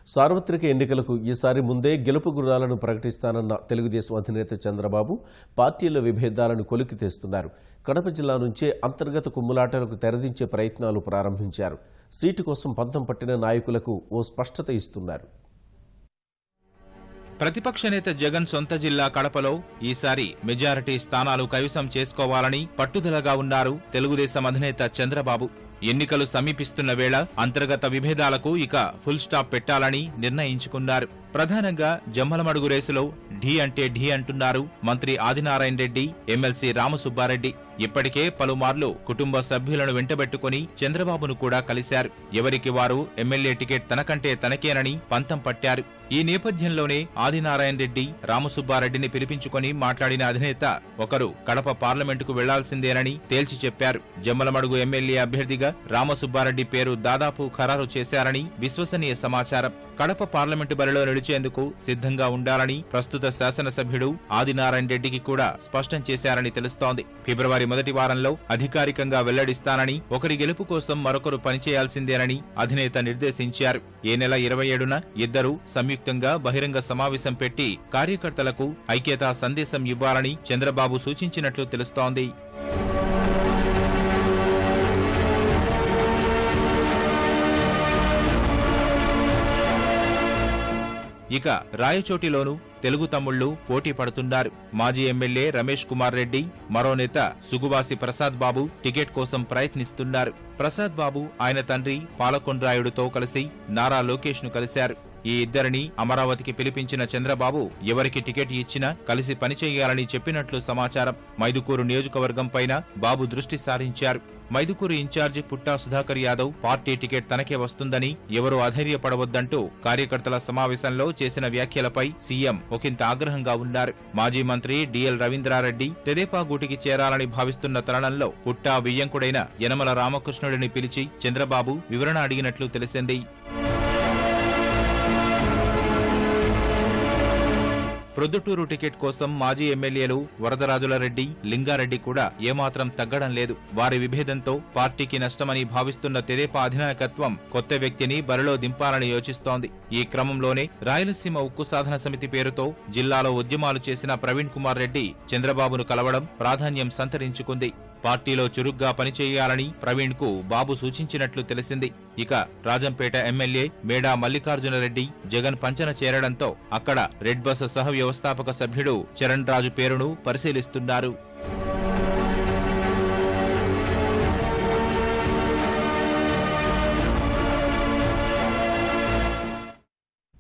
సార్వత్రిక ఎన్నికలకు ఈసారి ముందే గెలుపు గుర్రాలను ప్రకటిస్తానన్న తెలుగుదేశం అధినేత చంద్రబాబు పార్టీల విభేదాలను కొలికి తెస్తున్నారు. కడప జిల్లా నుంచే అంతర్గత కుమ్ములాటలకు తెరదించే ప్రయత్నాలు ప్రారంభించారు. సీటు కోసం పంతం పట్టిన నాయకులకు ఓ స్పష్టత ఇస్తున్నారు. ప్రతిపక్ష నేత జగన్ సొంత జిల్లా కడపలో ఈసారి మెజారిటీ స్థానాలు కైవసం చేసుకోవాలని పట్టుదలగా ఉన్నారు తెలుగుదేశం అధినేత చంద్రబాబు. ఎన్నికలు సమీపిస్తున్న వేళ అంతర్గత విభేదాలకు ఇక ఫుల్ స్టాప్ పెట్టాలని నిర్ణయించుకున్నారు. ప్రధానంగా జమ్మలమడుగు రేసులో ఢీ అంటే ఢీ అంటున్నారు మంత్రి ఆదినారాయణ రెడ్డి, ఎమ్మెల్సీ రామసుబ్బారెడ్డి. ఇప్పటికే పలుమార్లు కుటుంబ సభ్యులను వెంటబెట్టుకుని చంద్రబాబును కూడా కలిశారు. ఎవరికి వారు ఎమ్మెల్యే టికెట్ తనకంటే తనకేనని పంతం పట్టారు. ఈ నేపథ్యంలోనే ఆదినారాయణ రెడ్డి, రామసుబ్బారెడ్డిని పిలిపించుకుని మాట్లాడిన అధినేత ఒకరు కడప పార్లమెంటుకు వెళ్లాల్సిందేనని తేల్చి చెప్పారు. జమ్మలమడుగు ఎమ్మెల్యే అభ్యర్థిగా రామసుబ్బారెడ్డి పేరు దాదాపు ఖరారు చేశారని విశ్వసనీయ సమాచారం. కడప పార్లమెంటు బరిలో నిలిచేందుకు సిద్ధంగా ఉండాలని ప్రస్తుత శాసనసభ్యుడు ఆదినారాయణ రెడ్డికి కూడా స్పష్టం చేశారని తెలుస్తోంది. ఫిబ్రవరి మొదటి వారంలో అధికారికంగా వెల్లడిస్తానని, ఒకరి గెలుపు కోసం మరొకరు పనిచేయాల్సిందేనని అధినేత నిర్దేశించారు. ఈ నెల 27న ఇద్దరూ సంయుక్తంగా బహిరంగ సమావేశం పెట్టి కార్యకర్తలకు ఐక్యతా సందేశం ఇవ్వాలని చంద్రబాబు సూచించినట్లు తెలుస్తోంది. ఇక రాయచోటిలోనూ తెలుగు తమ్ముళ్లు పోటీ పడుతున్నారు. మాజీ ఎమ్మెల్యే రమేష్ కుమార్ రెడ్డి, మరో నేత సుగువాసి ప్రసాద్ బాబు టికెట్ కోసం ప్రయత్నిస్తున్నారు. ప్రసాద్ బాబు ఆయన తండ్రి పాలకొండ్రాయుడుతో కలిసి నారా లోకేష్ ను కలిశారు. ఈ ఇద్దరిని అమరావతికి పిలిపించిన చంద్రబాబు ఎవరికి టికెట్ ఇచ్చినా కలిసి పనిచేయాలని చెప్పినట్లు సమాచారం. మైదుకూరు నియోజకవర్గం పైన బాబు దృష్టి సారించారు. మైదుకూరు ఇన్ఛార్జి పుట్టా సుధాకర్ యాదవ్ పార్టీ టికెట్ తనకే వస్తుందని ఎవరూ అధైర్యపడవద్దంటూ కార్యకర్తల సమావేశంలో చేసిన వ్యాఖ్యలపై సీఎం ఒకంత ఆగ్రహంగా ఉన్నారు. మాజీ మంత్రి డిఎల్ రవీంద్రారెడ్డి తెదేపా గూటికి చేరాలని భావిస్తున్న తరుణంలో పుట్టా వియ్యంకుడైన యనమల రామకృష్ణుడిని పిలిచి చంద్రబాబు వివరణ అడిగినట్లు తెలిసింది. ప్రొద్దుటూరు టికెట్ కోసం మాజీ ఎమ్మెల్యేలు వరదరాజులరెడ్డి, లింగారెడ్డి కూడా ఏమాత్రం తగ్గడం లేదు. వారి విభేదంతో పార్టీకి నష్టమని భావిస్తున్న తెదేపా అధినాయకత్వం కొత్త వ్యక్తిని బరిలో దింపాలని యోచిస్తోంది. ఈ క్రమంలోనే రాయలసీమ ఉక్కు సాధన సమితి పేరుతో జిల్లాలో ఉద్యమాలు చేసిన ప్రవీణ్ కుమార్ రెడ్డి చంద్రబాబును కలవడం ప్రాధాన్యం సంతరించుకుంది. పార్టీలో చురుగ్గా పనిచేయాలని ప్రవీణ్ కు బాబు సూచించినట్లు తెలిసింది. ఇక రాజంపేట ఎమ్మెల్యే మేడా మల్లికార్జునరెడ్డి జగన్ పంచన చేరడంతో అక్కడ రెడ్ బస్ సహ వ్యవస్థాపక సభ్యుడు చరణ్ రాజు పేరును పరిశీలిస్తున్నారు.